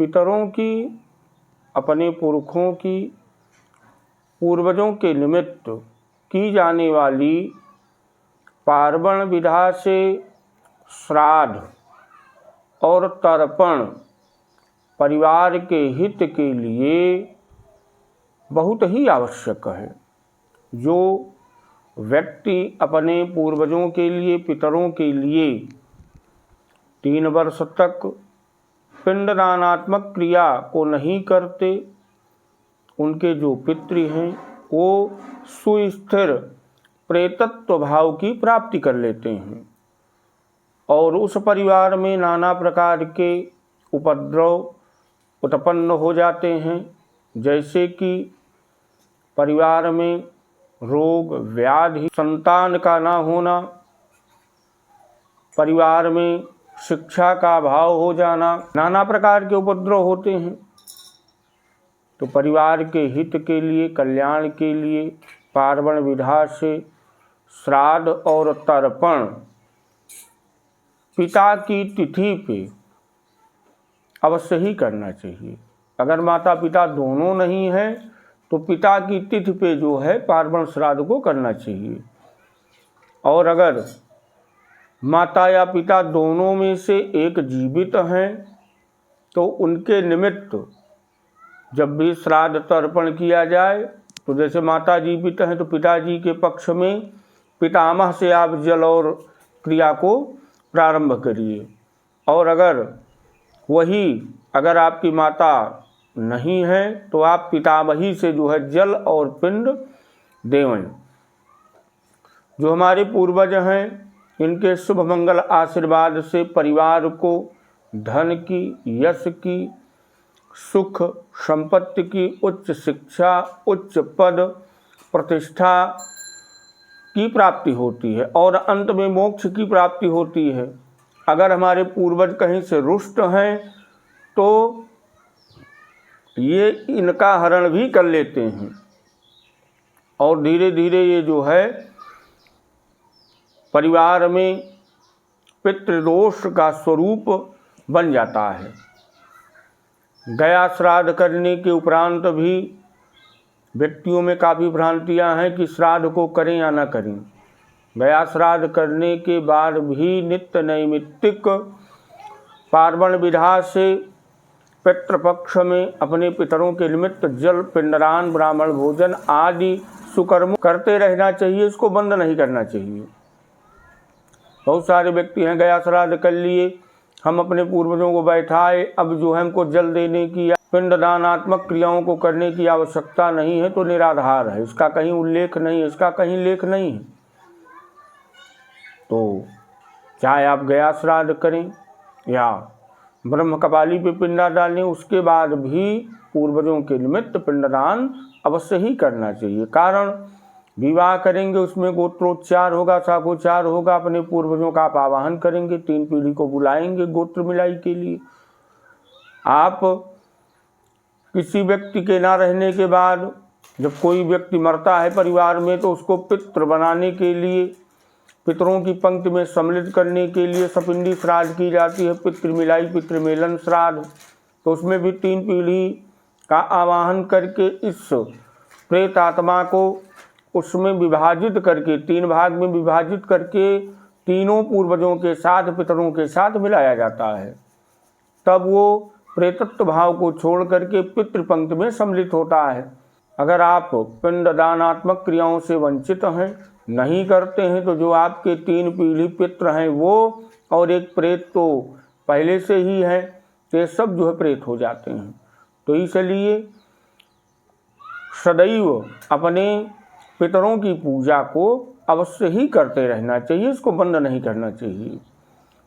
पितरों की, अपने पुरखों की, पूर्वजों के निमित्त की जाने वाली पार्वण विधा से श्राद्ध और तर्पण परिवार के हित के लिए बहुत ही आवश्यक है। जो व्यक्ति अपने पूर्वजों के लिए, पितरों के लिए 3 वर्ष तक पिंडदानात्मक क्रिया को नहीं करते, उनके जो पितृ हैं वो सुस्थिर प्रेतत्व भाव की प्राप्ति कर लेते हैं और उस परिवार में नाना प्रकार के उपद्रव उत्पन्न हो जाते हैं, जैसे कि परिवार में रोग व्याधि, संतान का ना होना, परिवार में शिक्षा का अभाव हो जाना, नाना प्रकार के उपद्रव होते हैं। तो परिवार के हित के लिए, कल्याण के लिए पार्वण विधा से श्राद्ध और तर्पण पिता की तिथि पे अवश्य ही करना चाहिए। अगर माता पिता दोनों नहीं हैं तो पिता की तिथि पे जो है पार्वण श्राद्ध को करना चाहिए। और अगर माता या पिता दोनों में से एक जीवित हैं तो उनके निमित्त जब भी श्राद्ध तर्पण किया जाए तो जैसे माता जीवित हैं तो पिताजी के पक्ष में पितामह से आप जल और क्रिया को प्रारंभ करिए। और अगर आपकी माता नहीं है तो आप पितामही से जो है जल और पिंड देवें। जो हमारे पूर्वज हैं इनके शुभ मंगल आशीर्वाद से परिवार को धन की, यश की, सुख संपत्ति की, उच्च शिक्षा, उच्च पद प्रतिष्ठा की प्राप्ति होती है और अंत में मोक्ष की प्राप्ति होती है। अगर हमारे पूर्वज कहीं से रुष्ट हैं तो ये इनका हरण भी कर लेते हैं और धीरे धीरे ये जो है परिवार में पितृदोष का स्वरूप बन जाता है। गया श्राद्ध करने के उपरांत भी व्यक्तियों में काफ़ी भ्रांतियां हैं कि श्राद्ध को करें या न करें। गया श्राद्ध करने के बाद भी नित्य नैमित्तिक पार्वण विधा से पितृपक्ष में अपने पितरों के निमित्त जल, पिंडदान, ब्राह्मण भोजन आदि सुकर्म करते रहना चाहिए। इसको बंद नहीं करना चाहिए। बहुत सारे व्यक्ति हैं गया श्राद्ध कर लिए, हम अपने पूर्वजों को बैठाए, अब जो है हमको जल देने की या पिंडदानात्मक क्रियाओं को करने की आवश्यकता नहीं है, तो निराधार है। इसका कहीं उल्लेख नहीं है, इसका कहीं लेख नहीं है। तो चाहे आप गया श्राद्ध करें या ब्रह्म कपाली पे पिंडा डालें, उसके बाद भी पूर्वजों के निमित्त पिंडदान अवश्य ही करना चाहिए। कारण विवाह करेंगे उसमें गोत्रोच्चार होगा, शाखोच्चार होगा, अपने पूर्वजों का आप आवाहन करेंगे, 3 पीढ़ी को बुलाएंगे गोत्र मिलाई के लिए। आप किसी व्यक्ति के ना रहने के बाद जब कोई व्यक्ति मरता है परिवार में तो उसको पितृ बनाने के लिए, पितरों की पंक्ति में सम्मिलित करने के लिए सपिंडी श्राद्ध की जाती है, पितृ मिलाई, पितृमेलन श्राद्ध। तो उसमें भी 3 पीढ़ी का आवाहन करके इस प्रेत आत्मा को उसमें विभाजित करके, 3 भाग में विभाजित करके तीनों पूर्वजों के साथ, पितरों के साथ मिलाया जाता है। तब वो प्रेतत्व भाव को छोड़ करके पितृपंक्ति में सम्मिलित होता है। अगर आप पिंडदानात्मक क्रियाओं से वंचित हैं, नहीं करते हैं, तो जो आपके 3 पीढ़ी पितृ हैं वो और एक प्रेत तो पहले से ही है, ये सब जो है प्रेत हो जाते हैं। तो इसलिए सदैव अपने पितरों की पूजा को अवश्य ही करते रहना चाहिए, इसको बंद नहीं करना चाहिए।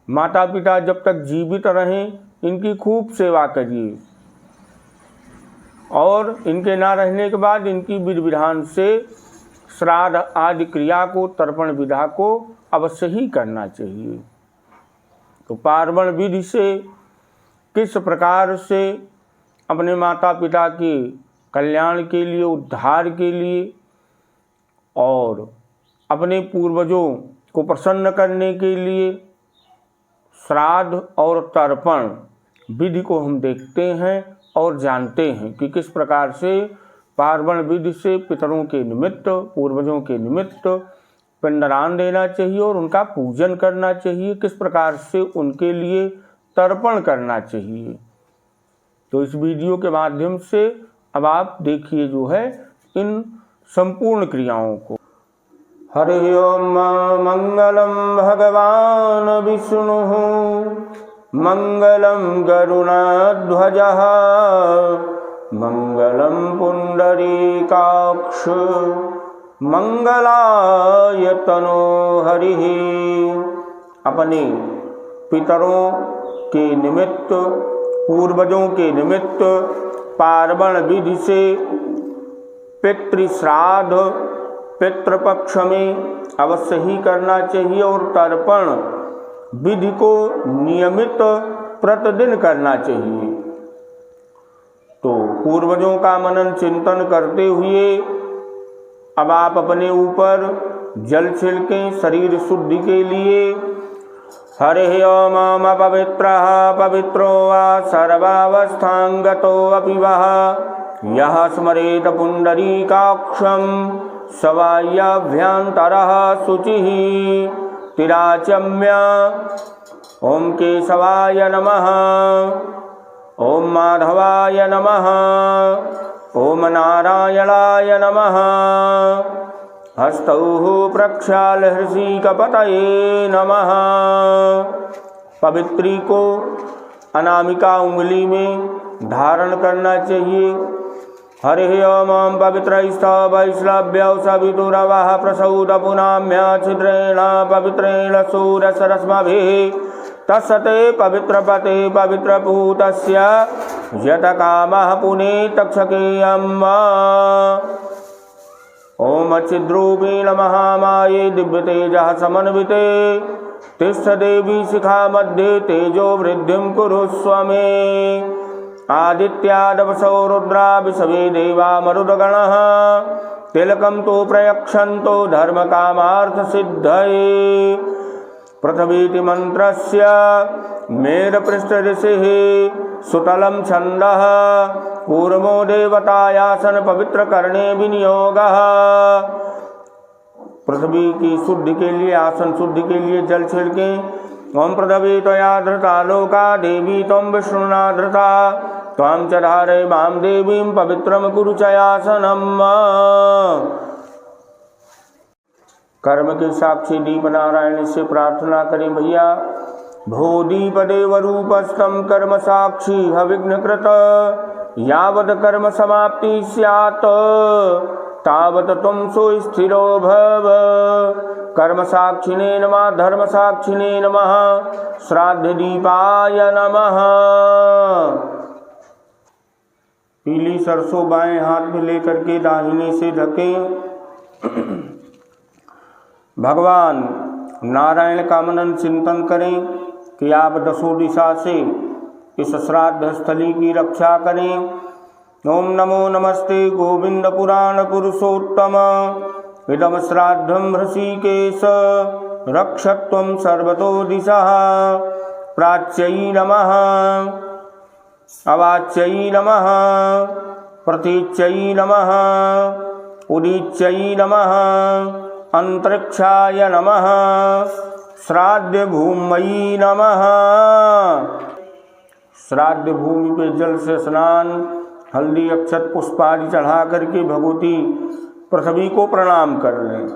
माता पिता जब तक जीवित रहें इनकी खूब सेवा करिए और इनके ना रहने के बाद इनकी विधि विधान से श्राद्ध आदि क्रिया को, तर्पण विधा को अवश्य ही करना चाहिए। तो पार्वण विधि से किस प्रकार से अपने माता पिता के कल्याण के लिए, उद्धार के लिए और अपने पूर्वजों को प्रसन्न करने के लिए श्राद्ध और तर्पण विधि को हम देखते हैं और जानते हैं कि किस प्रकार से पार्वण विधि से पितरों के निमित्त, पूर्वजों के निमित्त पिंडदान देना चाहिए और उनका पूजन करना चाहिए, किस प्रकार से उनके लिए तर्पण करना चाहिए। तो इस वीडियो के माध्यम से अब आप देखिए जो है इन संपूर्ण क्रियाओं को। हरि ओम मंगलम भगवान विष्णु मंगलम गरुणध्वजः मंगलम पुंडरीकाक्ष मंगलाय तनो हरि। अपने पितरों के निमित्त, पूर्वजों के निमित्त पार्वण विधि से पितृश्राद्ध पितृपक्ष में अवश्य ही करना चाहिए और तर्पण विधि को नियमित प्रतिदिन करना चाहिए। तो पूर्वजों का मनन चिंतन करते हुए अब आप अपने ऊपर जल छिड़कें शरीर शुद्धि के लिए। हरि ओम पवित्रः पवित्रो वा सर्वावस्थांगतो अपि वः यः स्मरेत पुंडरीकाक्षं सवाय्याभ्यन्तरः शुचिः तिराचम्य। ओम केशवाय नमः, ओम माधवाय नमः, ओम नारायणाय नमः। हस्तौ प्रक्षाल हृषिकपतये नमः। पवित्री को अनामिका उंगली में धारण करना चाहिए। हरि ओम पवित्रैस्तवैश्लभ्यौ सवितुरवः प्रसूत पुनाम्य छिद्रेण पवित्रेण सूरसरश्मभिः तत्सते पवित्रपते पवित्रपूतस्य यतकामः पुनीत तक्षकेयम्। ओम छिद्रूपेण महामाये दिव्यतेजः समन्विते तिष्ठ देवी शिखा मध्ये तेजो वृद्धिं कुरुष्व मे। आदित्यादवसो रुद्रा विषवे देवा मरुदगणः तिलकं तु प्रयक्षन्तो धर्मकामार्थसिद्धये। पृथ्वीति मन्त्रस्य मेरुपृष्ठऋषिः सुतलं छन्दः कूर्मो देवतायासन पवित्रकर्णे विनियोगः। पृथ्वी की शुद्धि के लिए, आसन शुद्धि के लिए जल छिड़कें। ओम पृथ्वी त्वया धृता लोका देवी त्वं विष्णुना धृता त्वां च धारय मां देवीं पवित्रं कुरु चयासनम्। कर्म के साक्षी दीप नारायण से प्रार्थना करें भैया। भो दीपदेव रूपस्थं कर्म साक्षी हविघ्नकृत यावत् कर्म समाप्ति स्यात् तावत् त्वं सुस्थिरो भव। कर्म साक्षिणे नमः, धर्म साक्षिणे नमः, श्राद्ध दीपाय नमः। पीली सरसों बाएं हाथ में लेकर के दाहिने से ढकें। भगवान नारायण का मनन चिंतन करें कि आप दसों दिशा से इस श्राद्ध स्थली की रक्षा करें। ओम नमो नमस्ते गोविंद पुराण पुरुषोत्तम इदम श्राद्धम ऋषिकेश रक्षत्वं सर्वतो दिशः। प्राच्यै नमः, अवाच्यै नमः, प्रतीच्यै नमः, उदीच्यै नमः, अंतरिक्षाय नमः, श्राद्ध भूमयी नमः। श्राद्ध भूमि पे जल से स्नान, हल्दी अक्षत पुष्प आदि चढ़ा करके भगवती पृथ्वी को प्रणाम कर लें।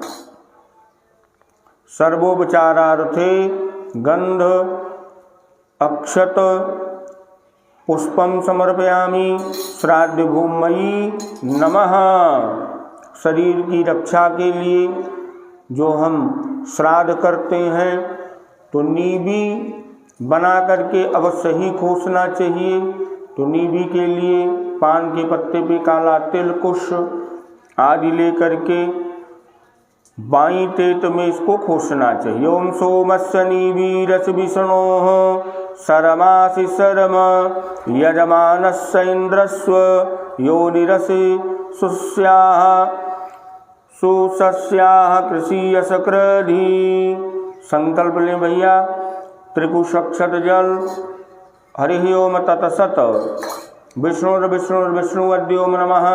सर्वोपचारार्थे गंध अक्षत पुष्पम समर्पयामि श्राद्ध भूमयी नमः। शरीर की रक्षा के लिए जो हम श्राद्ध करते हैं तो नीबी बना करके अवश्य ही खोसना चाहिए। तो नीबी के लिए पान के पत्ते पे काला तिल कुश आदि लेकर के बाईं तेत में इसको खोसना चाहिए। ओम सोमस्य नीवीरस विष्णोः शरमासि शरम यजमानस्य इंद्रस्व योनिरसि सुस्याः सुसस्याः कृषीयस क्रधी। संकल्प लें भैया। त्रिकुश अक्षत जल हरि ओम तत्सत। विष्णुर्विष्णुर्विष्णुवद्योम नमः।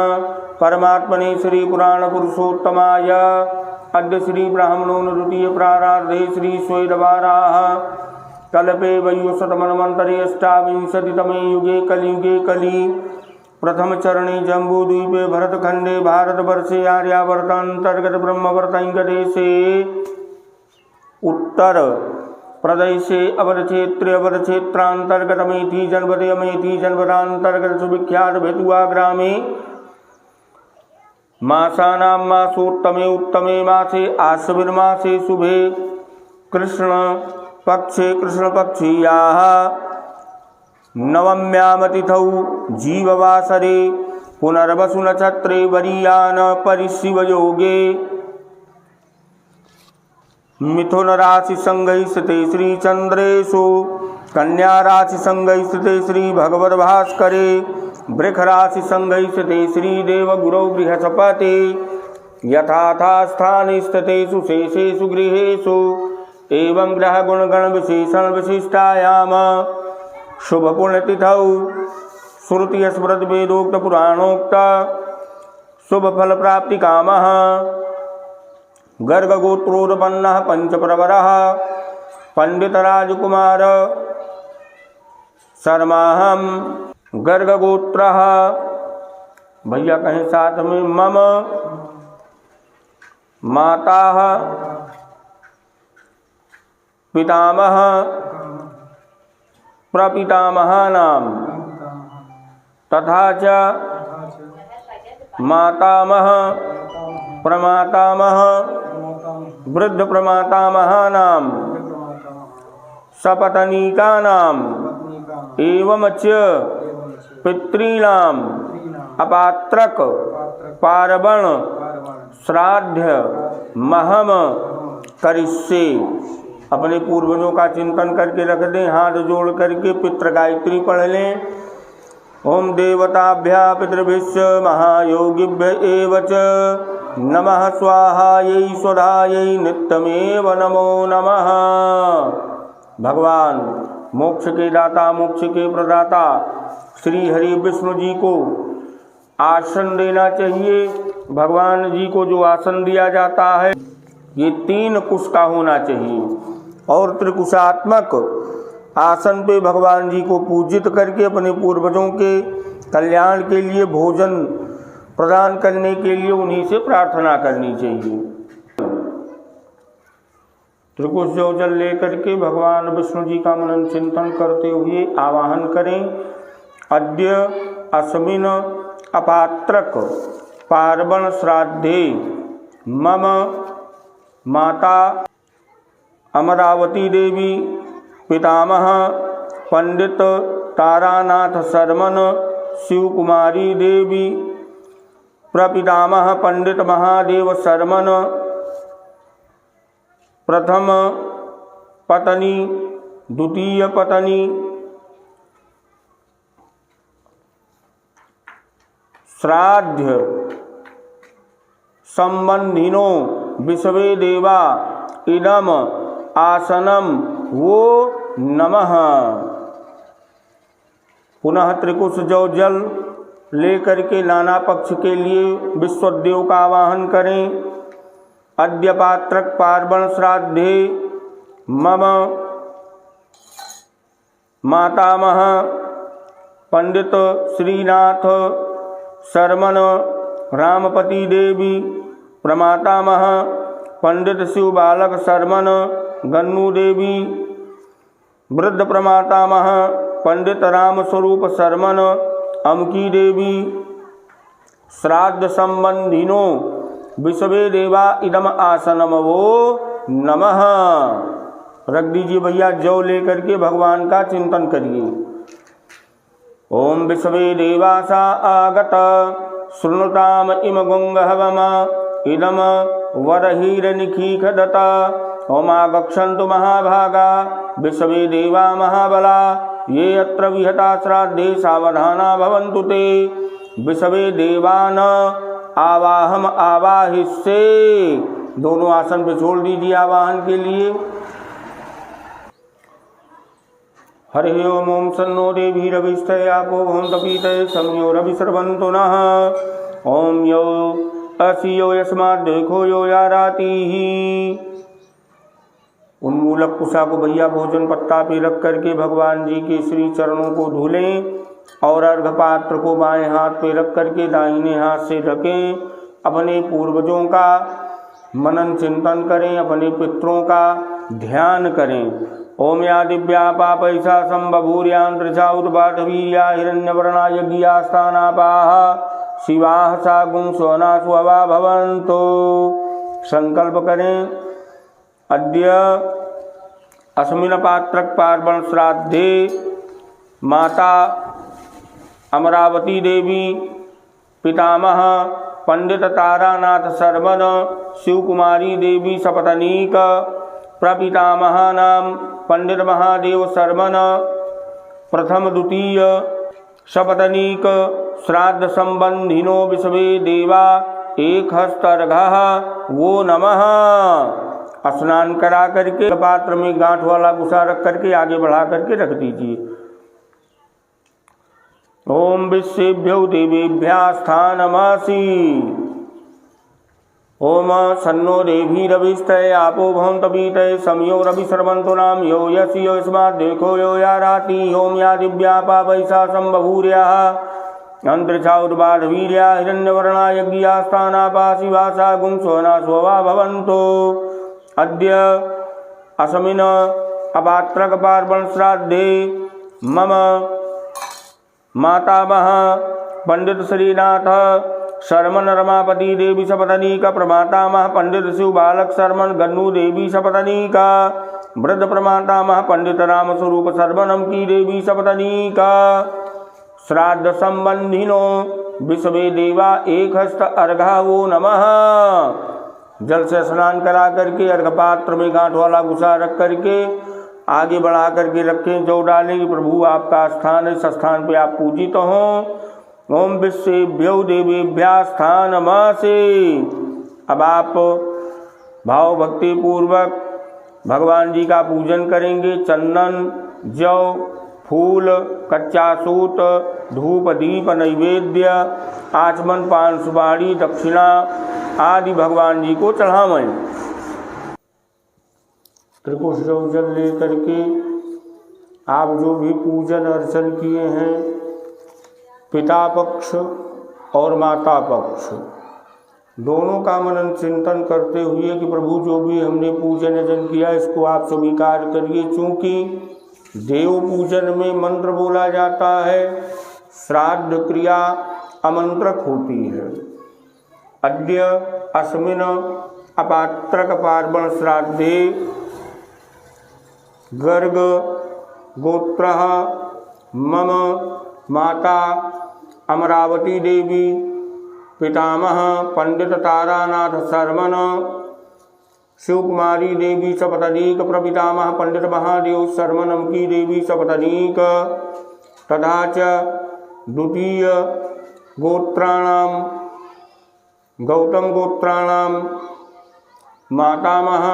परमात्मने श्री पुराण पुरुषोत्तमाय अद्य श्री ब्राह्मणो द्वितीय प्रारार्धे श्री स्वैरवाराः कल्पे वैवस्वतमन्वन्तरे अष्टाविंशतितमे युगे कलियुगे कली प्रथम चरणे जम्बूद्वीपे भरतखंडे भारतवर्षे आर्यावर्तांतर्गत ब्रह्मवर्तैकदेशे उत्तर प्रदेशे अवध क्षेत्रांतर्गत अमेठी जनपदे अमेठी जनपदांतर्गत सुविख्यात भेतुआ ग्रामे मासानां मासोत्तमे उत्तमे मासे आश्विन मासे शुभे कृष्ण पक्षीयाः नवम्यामतिथौ जीववासरे पुनर्वसु नक्षत्रे वरीयान परिशिवयोगे मिथुन राशि संगै स्थिते श्री चंद्रेशु कन्या राशि संगै स्थिते श्री भगवद भास्करे वृष राशि संगै स्थिते श्री देवगुरौ बृहस्पते यथाथा स्थाने स्थितेषु शेषेषु गृहेषु एवं ग्रह गुणगण विशेषण विशिष्टायाम शुभ पुण्यतिथौ श्रुति स्मृत वेदोक्त पुराणोक्त शुभ फल प्राप्ति कामः गर्ग गोत्रोत्पन्नः पंचप्रवरः पंडित राजकुमार शर्माहम गर्ग गोत्रः। भैया कहें साथ में मम माता पितामह प्रपितामहानाम तथा च मातामह प्रमातामह वृद्ध प्रमातामहानाम सपत्नीकानाम एवं च पितॄणाम अपात्रक पार्वण श्राद्ध महम करिष्ये। अपने पूर्वजों का चिंतन करके रख दें, हाथ जोड़ करके पितृ गायत्री पढ़ लें। ओम देवताभ्या पितृभ्यश्च महायोगिभ्य एव च नमः स्वाहायै स्वधायै नित्यमेव नमो नमः। भगवान मोक्ष के दाता मोक्ष के प्रदाता श्री हरि विष्णु जी को आसन देना चाहिए। भगवान जी को जो आसन दिया जाता है ये 3 कुश का होना चाहिए और त्रिकुशात्मक आसन पे भगवान जी को पूजित करके अपने पूर्वजों के कल्याण के लिए भोजन प्रदान करने के लिए उन्हीं से प्रार्थना करनी चाहिए। त्रिकुश जो जल लेकर के भगवान विष्णु जी का मनन चिंतन करते हुए आवाहन करें। अद्य अस्मिन् अपात्रक पार्वण श्राद्धे मम माता अमरावती देवी पितामह पंडित तारानाथ शर्मन शिवकुमारी देवी प्रपितामह पंडित महादेव शर्मन प्रथम पत्नी द्वितीय पत्नी श्राद्ध संबंधिनो विश्वे देवा इदम आसनम वो नमः। पुनः त्रिकुश जो जल लेकर के नाना पक्ष के लिए विश्वदेव का आवाहन करें। अद्य पात्रक पार्वण श्राद्धे मम मातामह पंडित श्रीनाथ शर्मन रामपति देवी प्रमातामह पंडित शिव बालक शर्मन गन्नू देवी वृद्ध प्रमातामह पंडित राम स्वरूप शर्मन अमकी देवी श्राद्ध संबंधिनो विश्वे देवा इदम आसनम वो नमः। रख दीजिए भैया, जौ लेकर के भगवान का चिंतन करिए। ओम विश्वे देवासा आगत शृणुताम इम गुंग हवम इदम वरहीरनिखीखदत ओमागक्षन्तु महाभागा विश्वे देवा महाबला ये अत्र विहता श्राद्धे सावधाना भवन्तु ते विश्वे देवान आवाहम आवाहिष्ये। दोनों आसन पे छोड़ दीजिए आवाहन के लिए। हरि ओम ओम सन्नो देवीरविष्टय आपो भवन्तपीतये संयो रविसर्वन्तु नः। ओम यो असि यो यस्मात् देखो यो या रातिः। उन्मूलक कुशा को भैया भोजन पत्ता पे रख करके भगवान जी के श्री चरणों को धुलें और अर्घ पात्र को बाएं हाथ पे रख करके दाहिने हाथ से ढकें। अपने पूर्वजों का मनन चिंतन करें, अपने पितरों का ध्यान करें। ओम या दिव्या पापैषा संबभूर्यांतरिषा उद्बाधवीर्या हिरण्यवर्णा यज्ञास्थानापाः शिवाः सा गुं स्वना स्ववा भवन्तु। संकल्प करें। अद्य अस्मिन् पात्रक पार्वण श्राद्धे माता अमरावती देवी, पितामह पंडित तारानाथ शर्मन, शिवकुमारी देवी सपत्नीक, प्रपितामह नाम पंडित महादेव शर्मन, प्रथम द्वितीय सपत्नीक श्राद्ध संबंधिनो विश्वे देवा एक हस्तर्घः वो नमः। स्नान करा करके पात्र में गांठ वाला गुस्सा रख करके आगे बढ़ा करके रख दीजिए। ओम विश्वेभ्यो देवेभ्यास्थानमसि। ओम सन्नो देवीरविष्टये आपो भवन्तपीतये संयो रविसर्वन्तु नाम। यो यसि यो यस्मात् देखो यो या रातिः। ओम या दिव्या पापैषा संबभूर्याः अंतरिषा उद्बाधवीर्या हिरण्यवर्णा यज्ञास्थानापा शिवा सा गुं स्वना स्ववा भवन्तु। अद्य अस्मिन् अपात्रक पार्वण श्राद्धे मम मातामह पंडित श्रीनाथ शर्मन रमापति देवी सपत्नीक, प्रमातामह पंडित शिव बालक शर्मन गन्नू देवी सपत्नीक, वृद्ध प्रमातामह पंडित राम स्वरूप शर्मनम की देवी सपत्नीक, श्राद्ध संबंधिनो विश्वे देवा एक हस्त अर्घा वो नमः। जल से स्नान करा करके अर्घ पात्र में गांठ वाला गुस्सा रख करके आगे बढ़ा करके रखें। जो डालेंगे प्रभु आपका स्थान है, इस स्थान पे आप पूजित हों। ओम विश्वेभ्यो देवेभ्यास्थानमसि। अब आप भाव भक्ति पूर्वक भगवान जी का पूजन करेंगे। चंदन, जौ, फूल, कच्चा सूत, धूप, दीप, नैवेद्य, आचमन, पान, सुपारी, दक्षिणा आदि भगवान जी को चढ़ावें। त्रिकुश जल ले करके आप जो भी पूजन अर्चन किए हैं, पिता पक्ष और माता पक्ष दोनों का मनन चिंतन करते हुए कि प्रभु जो भी हमने पूजन अर्चन किया इसको आप स्वीकार करिए। चूँकि देव पूजन में मंत्र बोला जाता है, श्राद्ध क्रिया अमंत्रक होती है। अद्य अस्मिन् अपात्रक पार्वण श्राद्धे गर्ग गोत्रः मम माता अमरावती देवी, पितामह पंडित तारानाथ शर्मन, शिवकुमारी देवी सपत्नीक, प्रपितामह पंडित महादेव शर्मनम की देवी सपत्नीक, तथा च द्वितीय गोत्राणाम गौतम गोत्राणाम मातामह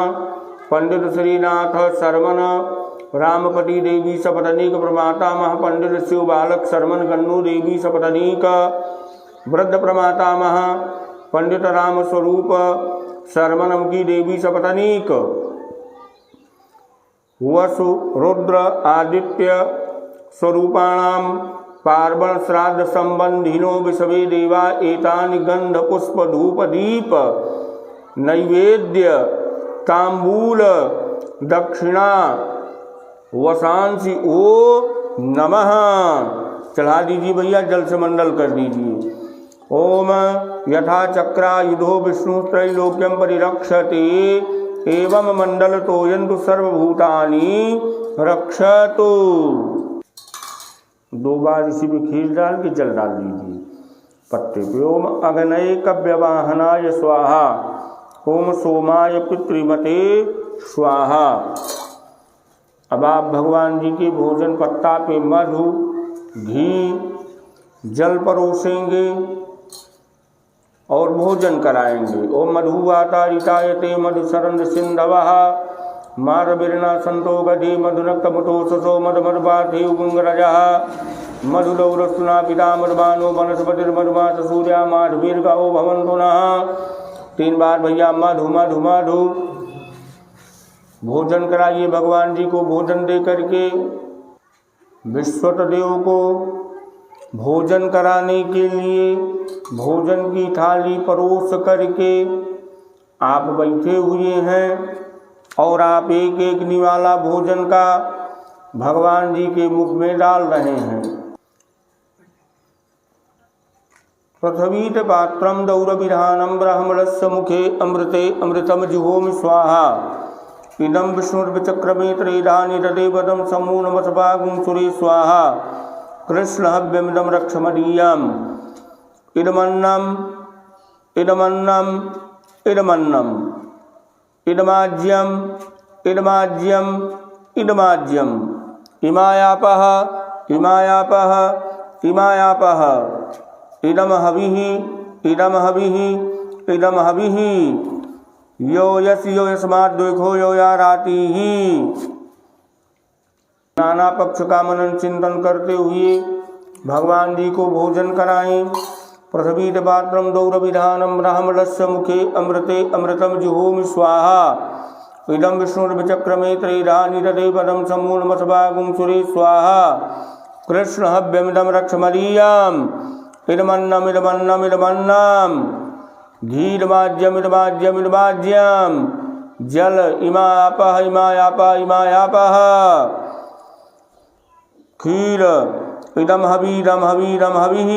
पंडित श्रीनाथ शर्मन, रामपति देवी सपत्नीक, प्रमातामह पंडित शिव बालक शर्मन गन्नू देवी सपत्नीक, वृद्ध प्रमातामह पंडित राम स्वरूप शर्मनम की देवी सपत्नीक, वसु रुद्र आदित्य स्वरूपाणाम पार्वण श्राद्ध संबंधिनो विश्वे देवा एतानि गंध पुष्प धूप दीप नैवेद्य तांबूल दक्षिणा वसांसी ओ नमः। चढ़ा दीजिए भैया, जल से मंडल कर दीजिए। ओम यथा चक्रायुधो विष्णु त्रैलोक्यम परिरक्षते एवं मंडल तोयन्तु सर्वभूतानि रक्षतु। 2 बार इसी में खीर डाल के जल डाल दीजिए पत्ते पे। ओम अग्नये कव्यवाहनाय स्वाहा, ओम सोमाय पितृमते स्वाहा। अब आप भगवान जी के भोजन पत्ता पे मधु घी जल परोसेंगे और भोजन कराएंगे। ओम मधुवातारितायते मधुसरंद सिंधवः मारबिरना संतो गति मधुनक्तमुतो ससो मधुमधुपार्थिव गुंगरजः मधुदौरस्तुना पिता मधुबानो वनस्पतिर्मधुमास सूर्या माधवीर्गावो भवन्तु नः। 3 बार भैया मधु मधु मधु भोजन कराइए। भगवान जी को भोजन दे करके विश्वत देव को भोजन कराने के लिए भोजन की थाली परोस करके आप बैठे हुए हैं और आप एक एक निवाला भोजन का भगवान जी के मुख में डाल रहे हैं। पृथ्वीत पात्रम दौरविधानम ब्राह्मणस्य मुखे अमृते अमृतम जुहोमि स्वाहा इदं विष्णुर्विचक्रमे त्रिधानि तदेवदं समूनमसभागुं सुरे स्वाहा कृष्णहव्यमिदं रक्षमदीयम् इदमन्नम् इदमन्नम् इदमन्नम् इदमाज्यम् इदमाज्यम् इदमाज्यम् इमायापः इमायापः इमायापः इदम हविः इदम हविः इदम हविः यो यस यो यस्मात् देखो यो या राति ही। नाना पक्ष का मनन चिंतन करते हुए भगवान जी को भोजन कराएं। पृथ्वी पात्रम दौरविधानम ब्राह्मणस्य मुखे अमृते अमृतम जुहोमि स्वाहा इदं विष्णुर्विचक्रमे त्रिधानि तदेवदं समूनमसभागुं सुरे स्वाहा कृष्णहव्यमिदं रक्षमदीयम् इदमन्नम् इदमन्नम् इदमन्नम् धीर्माज्यमिदमाज्यमिदमाज्यम जल इमायापः इमायापः इमायापः क्षीर इदम हवीदम हवीदम हविः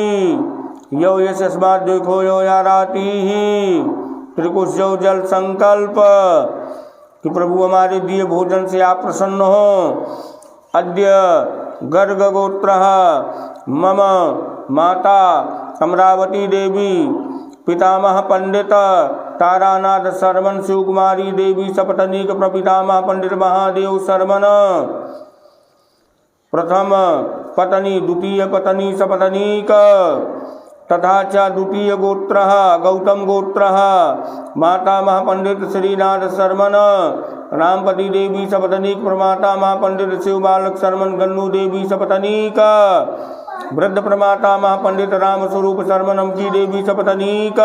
यो यस्मात् देखो यो या रातिः। त्रिकुशो जल संकल्प कि प्रभु हमारे दिए भोजन से आप प्रसन्न हो। अद्य गर्ग गोत्रः मम माता अमरावती देवी पितामह पंडित तारानाथ शर्मन शिवकुमारी देवी सपतनीक प्रपितामह पंडित महादेव शर्मन प्रथम पत्नी द्वितीय पत्नी सपतनीक तथा च द्वितीय गोत्रः गौतम गोत्रः मातामह पंडित श्रीनाथ शर्मन रामपति देवी सपतनीक प्रमातामह पंडित शिव बालक शर्मन गन्नू देवी सपतनीक वृद्ध प्रमातामह पंडित राम स्वरूप शर्मनम की देवी सपतनीक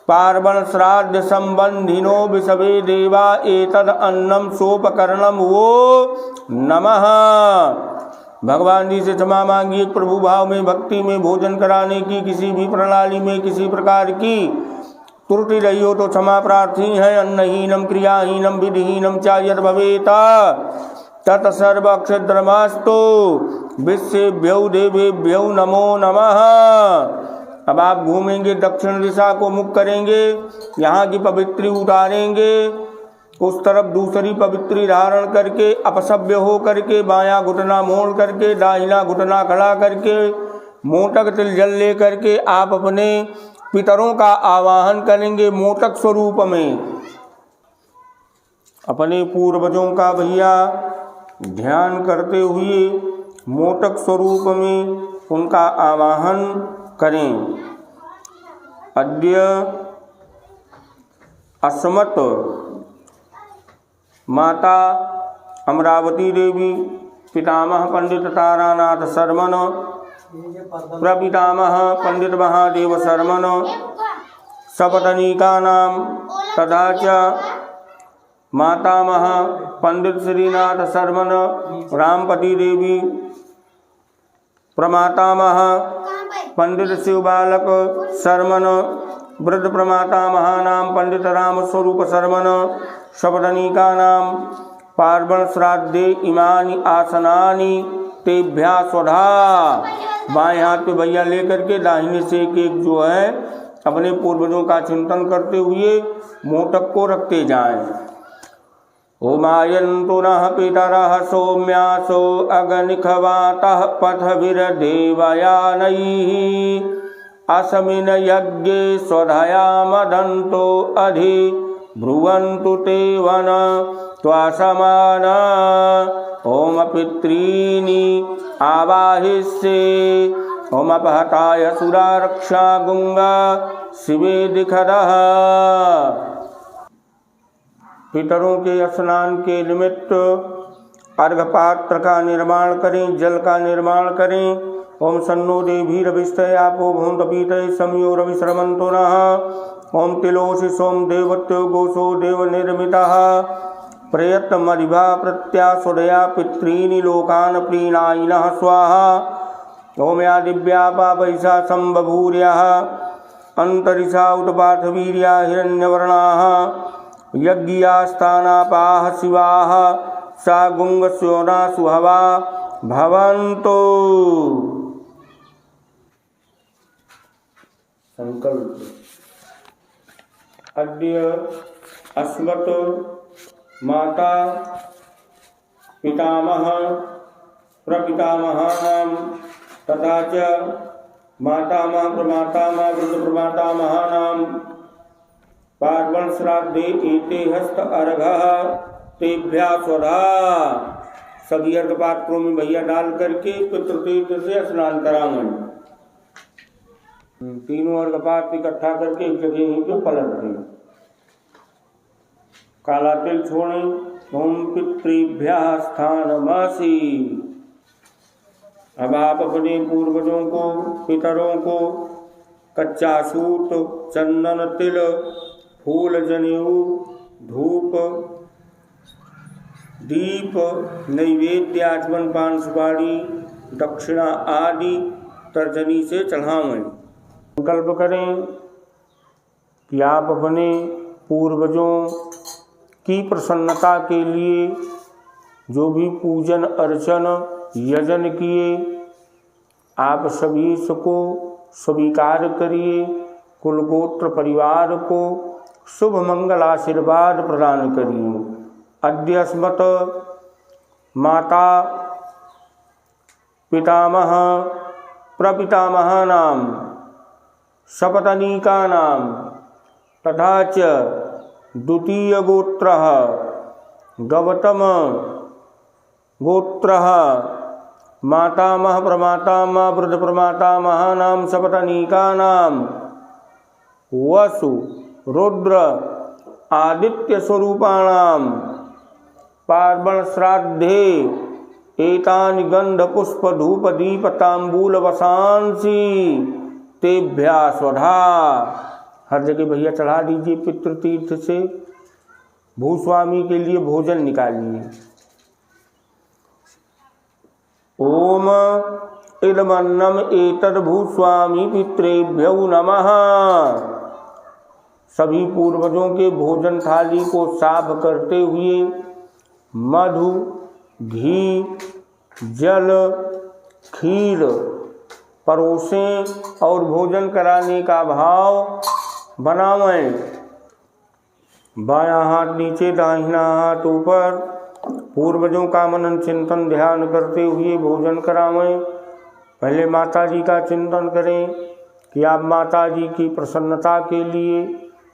पार्वण श्राद्ध संबंधिनो विषवे देवा एतद अन्नम सोपकरणम वो नमः। भगवान जी से क्षमा मांगिए। प्रभु भाव में भक्ति में भोजन कराने की किसी भी प्रणाली में किसी प्रकार की त्रुटि रही हो तो क्षमा प्रार्थी है। अन्नहीनम क्रियाहीनम विधिहीनम च यद भवेत तत्सर्वक्षद्रमस्तु विश्वेभ्यो देवेभ्यो नमो नमः। अब आप घूमेंगे, दक्षिण दिशा को मुख करेंगे, यहाँ की पवित्री उतारेंगे, उस तरफ दूसरी पवित्री धारण करके अपसभ्य हो करके बायां घुटना मोड़ करके दाहिना घुटना खड़ा करके मोटक तिल जल ले करके आप अपने पितरों का आवाहन करेंगे। मोटक स्वरूप में अपने पूर्वजों का भैया ध्यान करते हुए मोटक स्वरूप में उनका आवाहन करें। अद्य अस्मत् माता अमरावती देवी पितामह पंडित तारानाथ शर्मन प्रपितामह पंडित महादेव शर्मन सपतनीका नाम तथा च मातामह पंडित श्रीनाथ शर्मन रामपति देवी प्रमातामह पंडित शिव बालक शर्मन वृद्ध प्रमातामह नाम पंडित राम स्वरूप शर्मन सपतनीका नाम पार्वण श्राद्धे इमानि आसनानि तेभ्या स्वधा। बाएं हाथ पे भैया लेकर के दाहिने से एक जो है अपने पूर्वजों का चिंतन करते हुए मोटक को रखते जाएं। ओमायन्तु नः पितरः सौम्यासो अगनिखवातः पथभिर्देवयानैः अस्मिन् यज्ञे स्वधया मदन्तो अधि ब्रुवन्तु ते वन त्वासमान। ओम पितॄनि आवाहिष्ये ओम अपहताय सुरारक्षा गुंगा शिवे दिखदः। पितरों के स्नान के निमित्त अर्घ पात्र का निर्माण करें, जल का निर्माण करें। ओम सन्नो देवीरभिष्टय आपो भूतपीतये समयो रविश्रमन्तो नः। ओम तिलोषि सोम देवत्यो गोसो देवनिर्मितः। प्रयत्नमरिभा प्रत्यासुदया पितॄन् लोकान् प्रीणायिनः स्वाहा। ओम या दिव्या पापैषा सम्बभूर्यः अन्तरिषा उत्पातवीर्या हिरण्यवर्णाः यज्ञियास्तानापाः शिवाः सा गुंगस्योना सुहवा भवन्तु। संकल्प। अद्य अस्मत् माता पितामह प्रपितामहानां तथा च मातामह प्रमातामह वृद्धप्रमातामहानां पार्वण श्राद्धे एते हस्त अर्घः तेभ्या स्वधा। सभी अर्घ पात्रों में भैया डाल करके पितृतीर्थ से स्नान करावन। तीनों अर्घ पात्र इकट्ठा करके एक जगह यहीं पे पलट दें। काला तिल छोड़ें। ओम पितृभ्यः स्थानमसि। अब आप अपने पूर्वजों को पितरों को कच्चा सूत, चंदन, तिल, फूल, जनेऊ, धूप, दीप, नैवेद्य, आचमन, पान, सुपारी, दक्षिणा आदि तर्जनी से चढ़ावें। संकल्प करें कि आप अपने पूर्वजों की प्रसन्नता के लिए जो भी पूजन अर्चन यजन किए आप सभी को स्वीकार करिए। कुल गोत्र परिवार को शुभ मंगल आशीर्वाद प्रदान करिए। अद्य अस्मत् माता पितामह प्रपितामहानां सपत्नीकानां तथा च द्वितीय गोत्रः गौतम गोत्रः मातामह प्रमातामह वृद्ध प्रमातामहानां सपत्नीकानां वसु रुद्र आदित्य स्वरूपाणां पार्वण श्राद्धे एतानि गंध पुष्प धूप दीप तांबूल वसांसी तेभ्या स्वधा। हर जगह भैया चढ़ा दीजिए। पितृतीर्थ से भूस्वामी के लिए भोजन निकालिए। ओम इदमन्नम एतद् भूस्वामी पितृभ्यो नमः। सभी पूर्वजों के भोजन थाली को साफ करते हुए मधु, घी, जल, खीर परोसें और भोजन कराने का भाव बनावें। बायां हाथ नीचे, दाहिना हाथ ऊपर। पूर्वजों का मनन चिंतन ध्यान करते हुए भोजन करावें। पहले माता जी का चिंतन करें कि आप माता जी की प्रसन्नता के लिए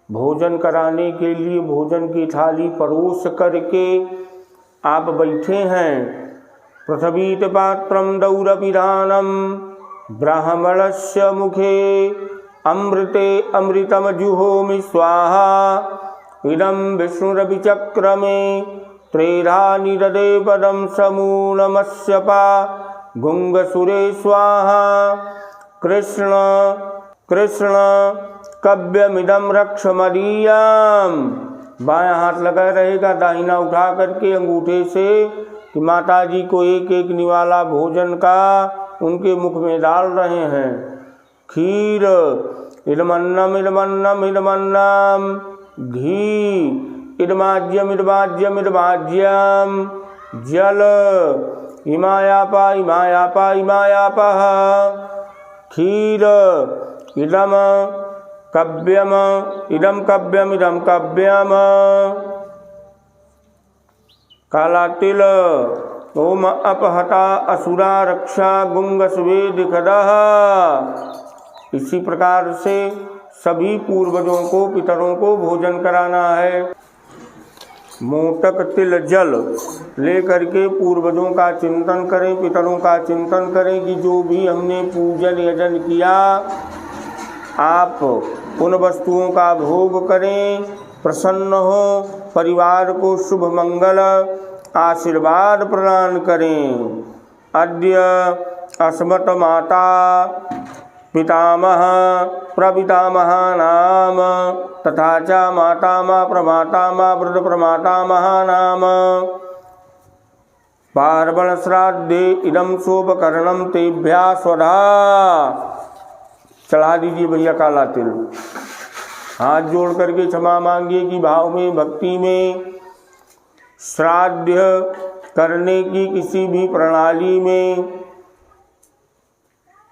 भोजन कराने के लिए भोजन की थाली परोस करके आप बैठे हैं। पृथ्वीत पात्रम दौरपिधानम ब्राह्मणस्य मुखे अमृते अमृतम जुहोमि स्वाहा। इदं विष्णुरभिचक्रमे त्रेधा निददे पदं समूलमस्यपा गुंगसुरे स्वाहा। कृष्ण कृष्ण कव्यमिदं रक्ष मदीयम्। बायां हाथ लगा रहेगा, दाहिना उठा करके अंगूठे से कि माता जी को एक एक निवाला भोजन का उनके मुख में डाल रहे हैं। खीर इदमन्नम इदमन्नम इदमन्नम। घी इदमाज्यम इदमाज्यम इदमाज्यम। जल इमायापा इमायापा इमायापः। खीर इदम कव्यम इदम कव्यम इदम कव्यम। काला तिल ओम अपहता असुरा रक्षा गुंग स्वेद खदः। इसी प्रकार से सभी पूर्वजों को पितरों को भोजन कराना है। मोटक तिल जल लेकर के पूर्वजों का चिंतन करें, पितरों का चिंतन करें कि जो भी हमने पूजन यजन किया आप उन वस्तुओं का भोग करें, प्रसन्न हो परिवार को शुभ मंगल आशीर्वाद प्रदान करें। अद्य अस्मत् माता पितामह प्रपितामहानाम तथा च मातामह प्रमातामह वृद्ध प्रमातामहानाम पार्वण श्राद्धे इदं सोपकरणं तेभ्यः स्वधा। चढ़ा दीजिए भैया काला तिल। हाथ जोड़ करके क्षमा मांगिए कि भाव में भक्ति में श्राद्ध करने की किसी भी प्रणाली में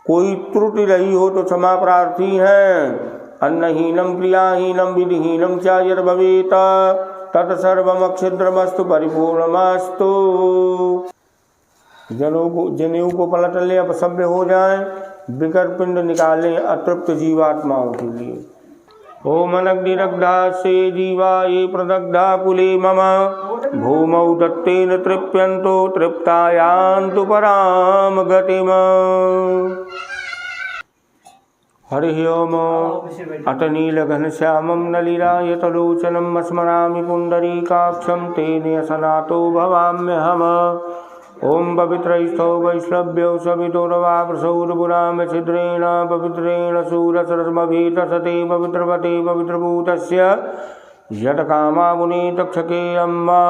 कोई त्रुटि रही हो तो क्षमा प्रार्थी हैं। अन्नहीनम क्रियाहीनम विधिहीनम च यद् भवेत् तत्सर्वमक्षिद्रमस्तु परिपूर्णमस्तु। जनेऊ को पलट लें, अपसभ्य हो जाएं, विकर पिंड निकालें अतृप्त जीवात्माओं के लिए। ओम अनग्निदग्धा से जीवा ये प्रदग्धा कुले मम भूमौ दत्तेन तृप्यन्तो तृप्तायान्तु पराम गतिम। हरि ओम। अत नीलघनश्यामं नलिनायतलोचनं स्मरामि पुण्डरीकाक्षं तेन असनातो भवाम्यहम्। ओम पवित्रैस्थौ वैष्णव्यौ सवितुर्वाप्रसौर्पुरां छिद्रेण पवित्रेण शूरसरस्मभीतसते पवित्रवते पवित्रभूतस्य यत्कामा मुने तक्षके अम्मा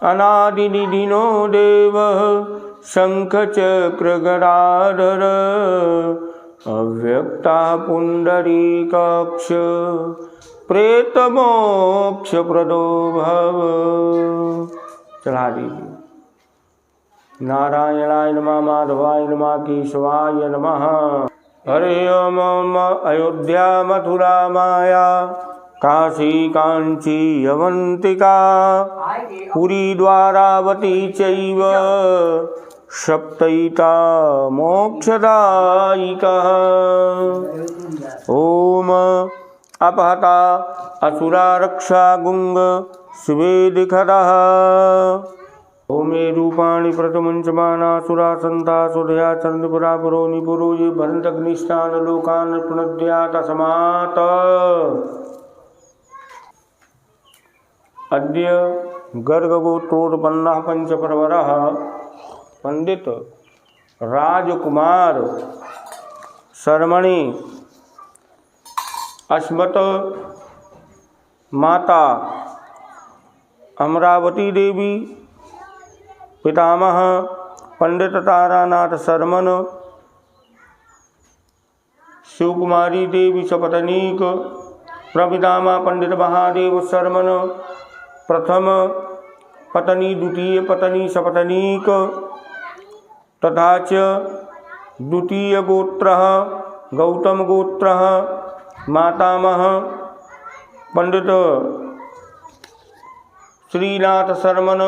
अनादिनिधिनो देवः शङ्खचक्रगदाधर अव्यक्ता पुण्डरीकाक्ष प्रेतमोक्षप्रदो भव। चढ़ा दीजिए। नारायणाय नमः माधवाय नमः केशवाय नमः। हरे ओम। अयोध्या मथुरा माया काशी कांची अवंतिका पुरी द्वारावती चैव सप्तैता मोक्षदायिका। ओम अपहता असुरा रक्षा गुंग स्वेदिखदः ओमे रूपाणि प्रथमंचमानासुरा संता सुधया चंद्रपुरा पुरो निपुरो ये भरतग्निष्ठान लोकान प्रणद्या तस्मात्। अद्य गर्गगोत्रोत्पन्नः पंचप्रवरः पंडित राजकुमार शर्मणि अस्मत् माता अमरावती देवी पितामह पंडित तारानाथ शर्मन शिवकुमारी देवी सपत्नीक प्रपितामह पंडित महादेव शर्मन प्रथम पत्नी द्वितीय पत्नी सपत्नीक तथा च द्वितीय गोत्रः गौतम गोत्रः मातामह पंडित श्रीनाथ शर्मन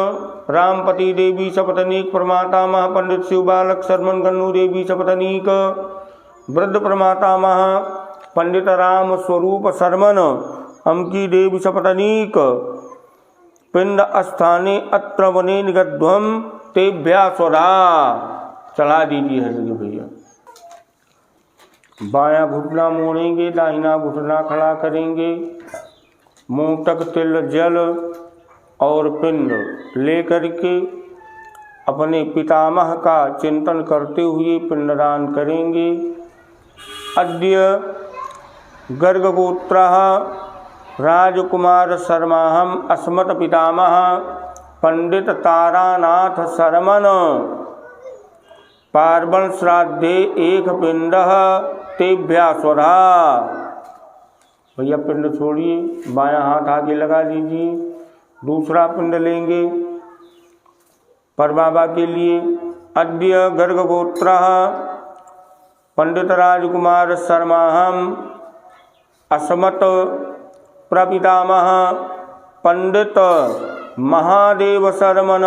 रामपति देवी सपत्नीक प्रमातामह पंडित शिवबालक शर्मन गन्नू देवी सपत्नीक वृद्ध प्रमातामह पंडित राम स्वरूप शर्मन अमकी देवी सपत्नीक पिंड स्थाने अत्र वने निगध्वम तेभ्या स्वधा। चढ़ा दीजिए हरि भैया। बायां घुटना मोड़ेंगे, दाहिना घुटना खड़ा करेंगे, मुंह तक तिल जल और पिंड लेकर के अपने पितामह का चिंतन करते हुए पिंडदान करेंगे। अद्य गर्गगोत्रः राजकुमार शर्माहम अस्मत् पितामह पंडित तारानाथ शर्मन पार्वण श्राद्धे एक पिंडः तेभ्या स्वधा। भैया पिंड छोड़िए, बायां हाथ आगे लगा लीजिए। दूसरा पिंड लेंगे परबाबा के लिए। अद्य गर्गगोत्रः पंडित राजकुमार शर्माहम अस्मत् प्रपितामह पंडित महादेव शर्मन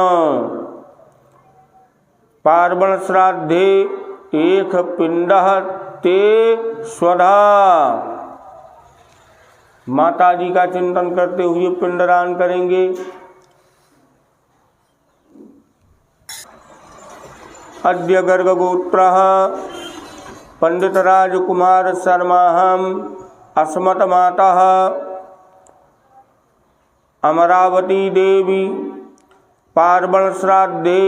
पार्वण श्राद्धे एक पिंडः ते स्वधा। माता जी का चिंतन करते हुए पिंडदान करेंगे। अद्य गर्गगोत्रः पंडित राजकुमार शर्माहम अस्मत् माता अमरावती देवी पार्वण श्राद्धे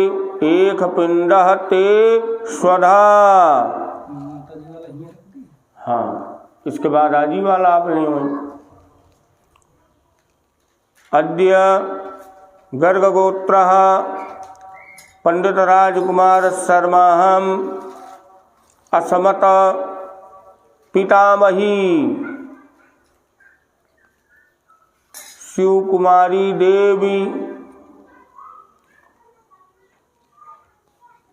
एक पिंड ते स्वधा। हाँ, इसके बाद आजी वाला आपने अद्य गर्ग गोत्र पंडित राजकुमार शर्माहम असमत पितामही शिव कुमारी देवी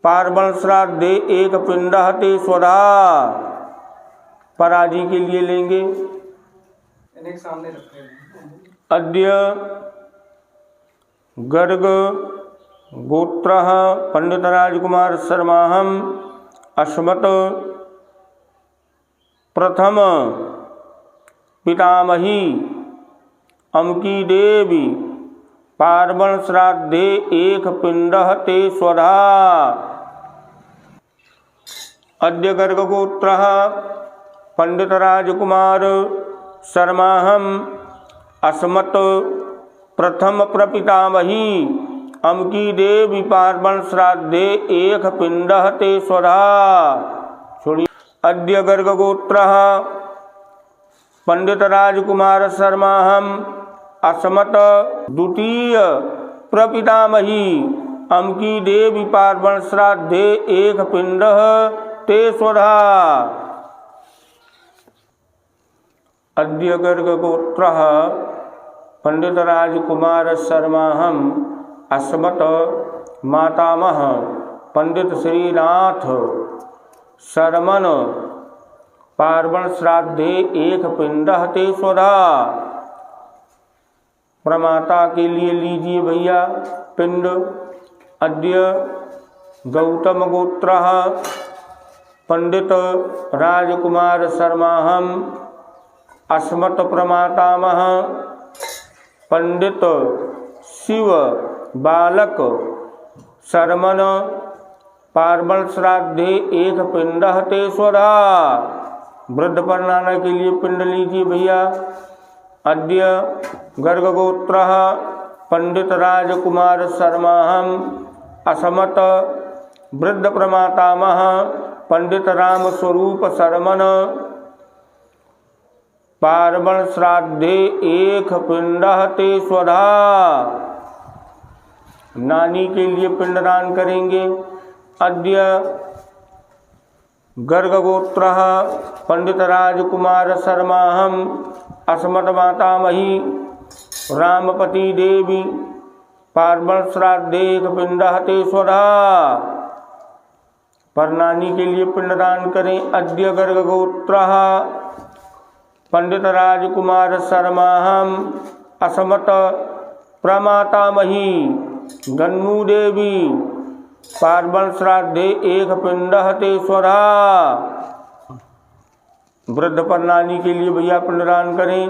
पार्वण श्राद्धे एक पिंड ते स्वधा। पराजी के लिए लेंगे। सामने अद्य गर्ग गोत्र पंडित राजकुमार शर्माहम अस्मत् प्रथम पितामही अमकी देवी पार्वण श्राद्धे एक पिंड ते स्वधा। अद्य गर्ग गोत्र पंडित राजकुमार शर्माहम अस्मत् प्रथम प्रपितामही अमकी देवी पार्वण श्राद्धे एक पिंड ते स्वधा। अद्य गर्ग गोत्र पंडित राजकुमार शर्माहम अस्मत् द्वितीय प्रपितामही अमकी देवी पार्वण श्राद्धे एक पिंड ते स्वधा। अद्य गर्ग गोत्र पंडित राजकुमार शर्माहम अस्मत् मातामह पंडित श्रीनाथ शर्मन पार्वण श्राद्धे एक पिंड ते स्वधा। प्रमाता के लिए लीजिए भैया पिंड। अद्य गौतम गोत्र पंडित राजकुमार शर्माहम अस्मत् प्रमातामह पंडित शिव बालक शर्मन पार्वण श्राद्धे एक पिंड ते स्वधा। वृद्ध परनाना के लिए पिंड लीजिए भैया। अद्य गर्ग गोत्र पंडित राजकुमार शर्माहम अस्मत् वृद्ध प्रमातामह पंडित राम स्वरूप शर्मन पार्वण श्राद्धे एक पिंड ते स्वधा। नानी के लिए पिंडदान करेंगे। अद्य गर्ग गोत्र पंडित राजकुमार शर्माहम अस्मत् मातामही रामपति देवी पार्वण श्राद्धे एक पिंड ते स्वधा। पर नानी के लिए पिंडदान करें। अद्य गर्ग गोत्र पंडित राजकुमार शर्माहम अस्मत् प्रमातामही गन्नू देवी पार्वण श्राद्धे एक पिंड ते स्वधा। वृद्ध पर नानी के लिए भैया पिंडदान करें।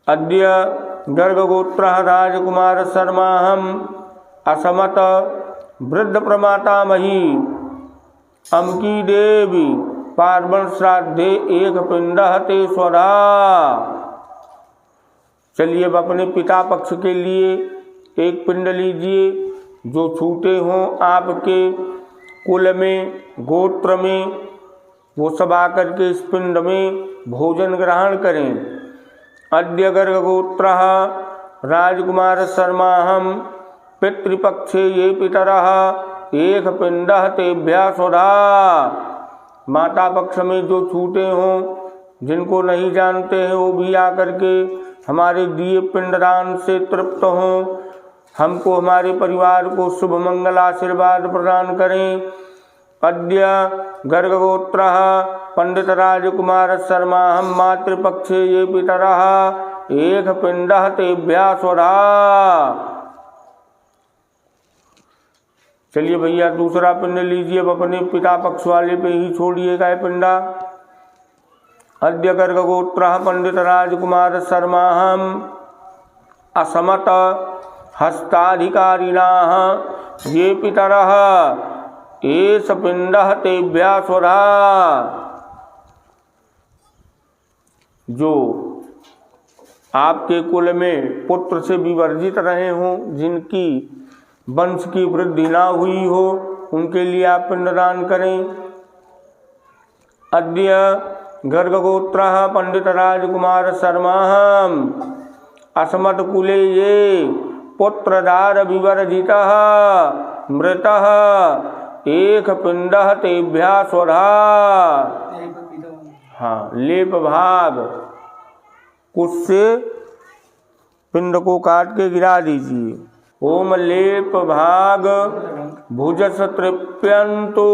अद्य गर्ग गोत्र राजकुमार शर्माहम अस्मत् वृद्ध प्रमातामही अमकी देवी पार्वण श्राद्धे एक पिंड ते स्वधा। चलिए अब अपने पिता पक्ष के लिए एक पिंड लीजिए। जो छूटे हों आपके कुल में गोत्र में वो सब आकर के इस पिंड में भोजन ग्रहण करें। अद्य गर्ग गोत्र राजकुमार शर्माहम पितृपक्षे ये पितरः एक पिंड तेभ्यः स्वधा। माता पक्ष में जो छूटे हों जिनको नहीं जानते हैं वो भी आकर के हमारे दिए पिंडदान से तृप्त हों। हमको हमारे परिवार को शुभ मंगल आशीर्वाद प्रदान करें। अद्य गर्ग गोत्र पंडित राजकुमार शर्माहम मातृपक्षे ये पितरः एक पिंड तेभ्यः स्वधा। चलिए भैया दूसरा पिंड लीजिए। अब अपने पिता पक्ष वाले पे ही छोड़िएगा ये पिंडा। अद्य गर्ग गोत्र पंडित राजकुमार शर्माहम असमत हस्ताधिकारिणाः ये पितरः एष पिंडः तेभ्यः स्वधा। जो आपके कुल में पुत्र से विवर्जित रहे हों, जिनकी वंश की वृद्धि ना हुई हो, उनके लिए आप पिंडदान करें। अद्य गर्गगोत्रः पंडित राजकुमार शर्मा अस्मत् कुले ये पुत्रदार विवर्जितः मृतः एक पिंडः तेभ्यः स्वधा। हाँ, लेप भाग कुछ से पिंड को काट के गिरा दीजिए। ओम लेप भाग भुजस तृप्यंतु।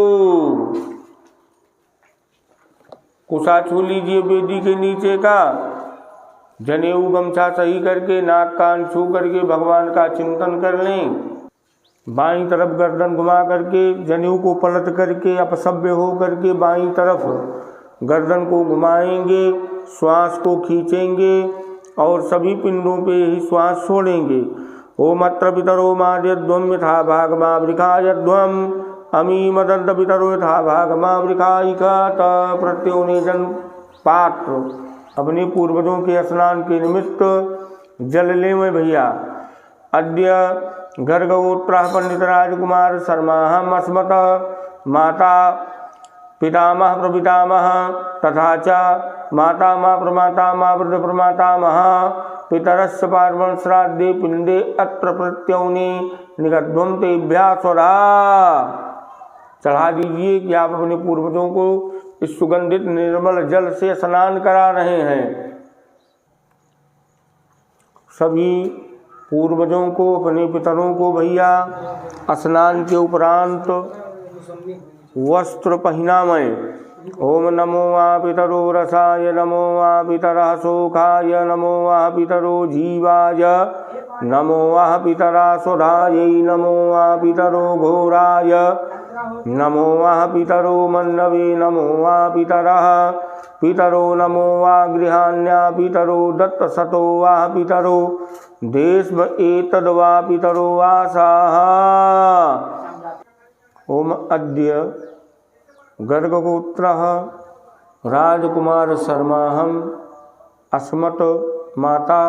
कुशा छू लीजिए वेदी के नीचे का, जनेऊ गमछा सही करके नाक कान छू करके भगवान का चिंतन कर लें। बाईं तरफ गर्दन घुमा करके जनेऊ को पलट करके अपसभ्य हो करके बाईं तरफ गर्दन को घुमाएंगे, श्वास को खींचेंगे और सभी पिंडों पे ही श्वास छोड़ेंगे। ओम अत्र पितरो माद्यध्वम यथा भागमा वृखायध्वम अमी मदंत पितरो यथा भागमा वृखायिका प्रत्योनेजन पात्र। अपने पूर्वजों के स्नान के निमित्त जल ले में भैया। अद्य गर्गगोत्रः पंडित राजकुमार शर्माहम् अस्मत् माता पितामह प्रपितामह तथा च मातामह प्रमातामह वृद्ध प्रमातामह पितरस्य पार्वण श्राद्धे पिंडे अत्र प्रत्योने निगध्वं तेभ्यः स्वधा। चढ़ा दीजिए कि आप अपने पूर्वजों को इस सुगंधित निर्मल जल से स्नान करा रहे हैं। सभी पूर्वजों को, अपने पितरों को भैया स्नान के उपरांत वस्त्र पहनामय। ओम नमो वा पितरो रसाय, नमो वा पितरः शोकाय, नमो वा पितरो जीवाय, नमो वा पितरा स्वधायै, नमो वा पितरो घोराय, नमो वा पितरो मन्नवे, नमो वा पितरो नमो वा गृहाण्या पितरो दत्तसतो वा पितरो देशम एतद् वा पितरो आसाः। ओम अद्य गर्गगोत्रः राजकुमार शर्माहम् अस्मत् माता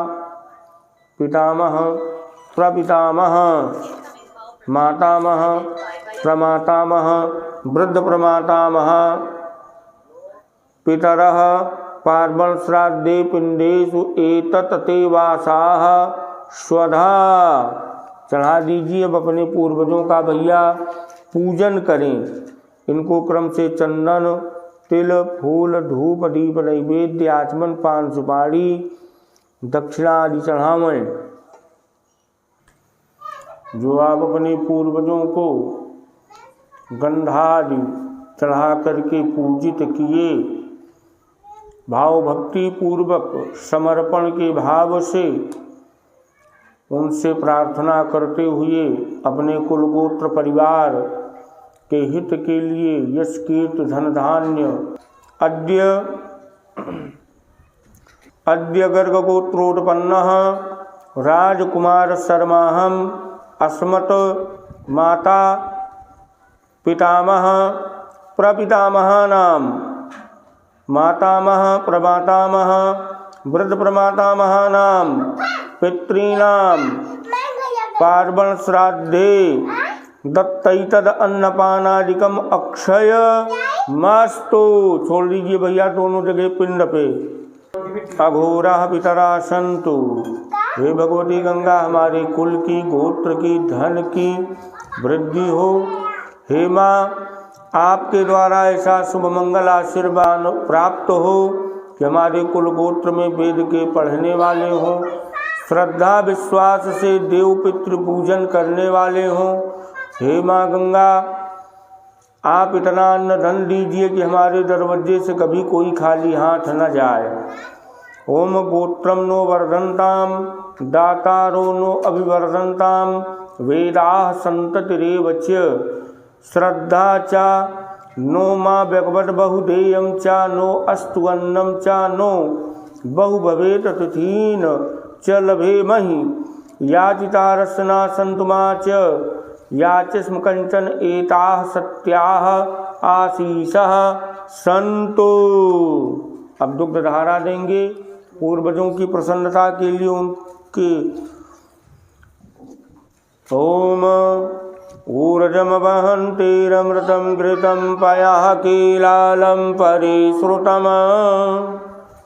पितामह प्रपितामह मातामह प्रमातामह वृद्ध प्रमातामह पितरः पार्वण श्राद्धे पिंडेषु एतत् ते वासाः स्वधा। चढ़ा दीजिए। अब अपने पूर्वजों का भैया पूजन करें। इनको क्रम से चंदन, तिल, फूल, धूप, दीप, नैवेद्य, आचमन, पान सुपारी, दक्षिणा आदि चढ़ावें। जो आप अपने पूर्वजों को गंधादि चढ़ा करके पूजित किए, भाव भक्ति पूर्वक समर्पण के भाव से उनसे प्रार्थना करते हुए अपने कुल गोत्र परिवार के हित के लिए यश कीर्ति धन धान्य अद्य गर्गगोत्रोत्पन्नः राजकुमार शर्माहम् अस्मत् माता पितामह प्रपितामहानां मातामह प्रमातामह वृद्ध प्रमातामहानां पितॄणां पार्वण श्राद्धे दत्तैतद अन्नपानादिकम अक्षय मस्तु। छोड़ दीजिए भैया दोनों जगह पिंड पे। अघोराः पितरा सन्तु। हे भगवती गंगा, हमारे कुल की, गोत्र की, धन की वृद्धि हो। हे माँ, आपके द्वारा ऐसा शुभ मंगल आशीर्वाद प्राप्त हो कि हमारे कुल गोत्र में वेद के पढ़ने वाले हों, श्रद्धा विश्वास से देव पितृ पूजन करने वाले हों। हे माँ गंगा, आप इतना अन्न धन दीजिए कि हमारे दरवाजे से कभी कोई खाली हाथ न जाए। ओम गोत्रम नो वर्धन्ताम दातारो नो अभिवर्धन्ताम वेदाः संततिरेव च श्रद्धा चा नो माँ भगवत बहुधेयम चा नो अस्तु अन्नम चा नो बहु भवेत तिथीन च लभेमहि याचिता रसना संतुमा च याचिस्म कंचन एताः सत्याः आशीषः संतो। अब दुग्ध धारा देंगे पूर्वजों की प्रसन्नता के लिए उनके ओम ऊर्जम वहन्तीरमृतं घृतं पयः कीलालं परिश्रुतम्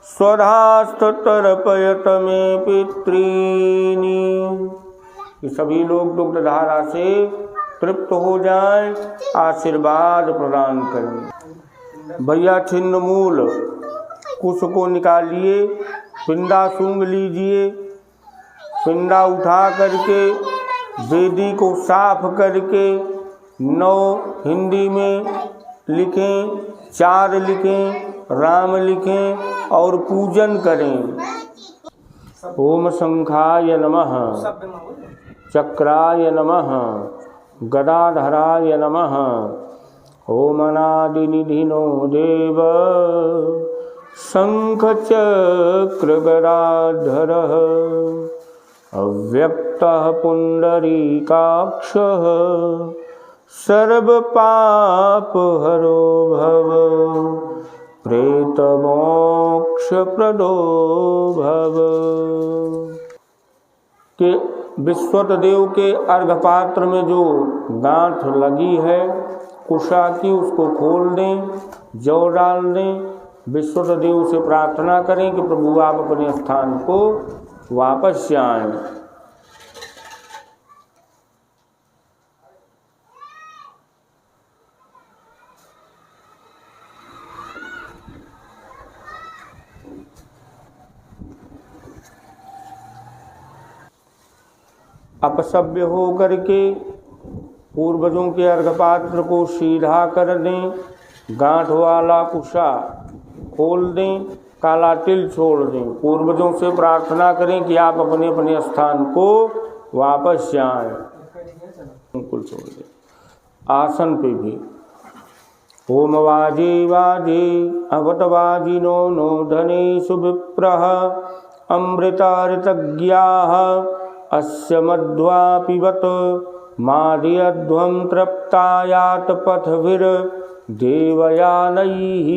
स्वधास्तर्पयत मे पितॄनि। कि सभी लोग दुग्धधारा से तृप्त हो जाएं, आशीर्वाद प्रदान करें। भैया छिन्न मूल कुश को निकालिए, पिंडा सूंघ लीजिए, पिंडा उठा करके वेदी को साफ करके 9 हिंदी में लिखें, 4 लिखें, राम लिखें और पूजन करें। ओम शंखाय नमः, चक्राय नमः, गदाधराय नमः। ओम अनादिनिधिनो देव शंख चक्र गदाधरः अव्यक्तः पुंडरीकाक्षः सर्व पाप हरो भव प्रेतमोक्ष प्रदो भव। के विश्वत देव के अर्घपात्र में जो गांठ लगी है कुशा की, उसको खोल दें, जौ डाल दें। विश्वत देव से प्रार्थना करें कि प्रभु आप अपने स्थान को वापस आएं। अपसभ्य हो करके पूर्वजों के अर्घपात्र को सीधा कर दें, गांठ वाला कुशा खोल दें, काला तिल छोड़ दें। पूर्वजों से प्रार्थना करें कि आप अपने अपने स्थान को वापस जाएं। बिल्कुल छोड़ दें। आसन पे भी ओम वाजे वाजे अवत वाजिनो नो धनेषु विप्रः अमृतार्तज्ञाः अस्य मध्वा पिबत मादयध्वं तृप्तायात पथभिर देवयानैः।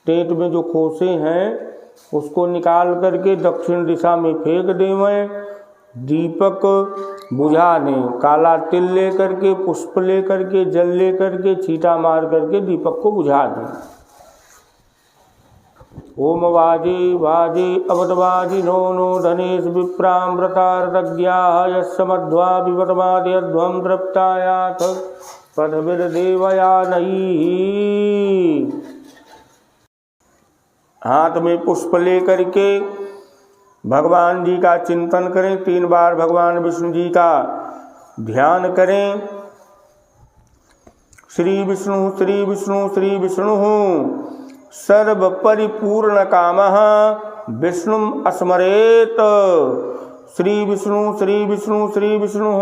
पेट में जो खोसे हैं उसको निकाल करके दक्षिण दिशा में फेंक दें, दीपक बुझा दें। काला तिल ले करके, पुष्प ले करके, जल ले करके, छींटा मार करके दीपक को बुझा दें। ओम वाजे वाजे अवतवाजिनो नो धनेश विप्रामृतार्तज्ञाः यस्य मध्वा विवतमादयध्वं तृप्तायाथ पथभिर्देवयानैः। हाथ में पुष्प ले करके भगवान जी का चिंतन करें। 3 बार भगवान विष्णु जी का ध्यान करें। श्री विष्णु श्री विष्णु श्री विष्णु सर्व परिपूर्ण कामः विष्णुम स्मरेत। श्री विष्णु श्री विष्णु श्री विष्णु